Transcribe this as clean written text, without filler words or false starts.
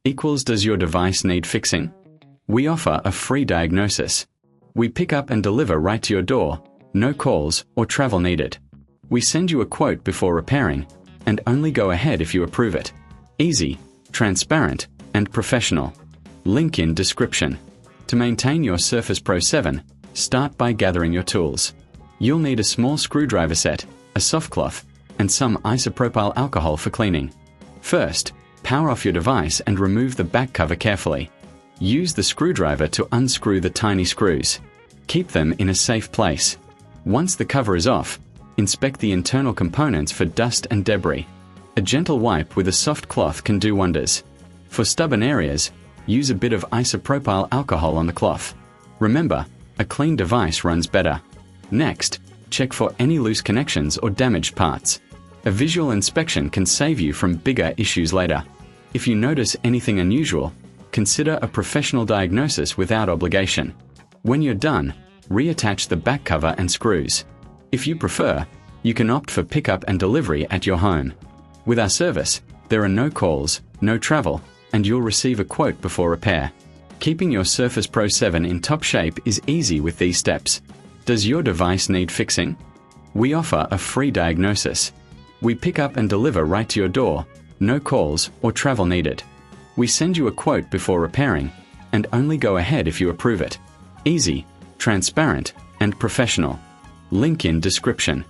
equals does your device need fixing? We offer a free diagnosis. We pick up and deliver right to your door, no calls or travel needed. We send you a quote before repairing, and only go ahead if you approve it. Easy, transparent, and professional. Link in description. To maintain your Surface Pro 7, start by gathering your tools. You'll need a small screwdriver set, a soft cloth, and some isopropyl alcohol for cleaning. First, power off your device and remove the back cover carefully. Use the screwdriver to unscrew the tiny screws. Keep them in a safe place. Once the cover is off, inspect the internal components for dust and debris. A gentle wipe with a soft cloth can do wonders. For stubborn areas, use a bit of isopropyl alcohol on the cloth. Remember, a clean device runs better. Next, check for any loose connections or damaged parts. A visual inspection can save you from bigger issues later. If you notice anything unusual, consider a professional diagnosis without obligation. When you're done, reattach the back cover and screws. If you prefer, you can opt for pickup and delivery at your home. With our service, there are no calls, no travel, and you'll receive a quote before repair. Keeping your Surface Pro 7 in top shape is easy with these steps. Does your device need fixing? We offer a free diagnosis. We pick up and deliver right to your door, no calls or travel needed. We send you a quote before repairing, and only go ahead if you approve it. Easy, transparent, and professional. Link in description.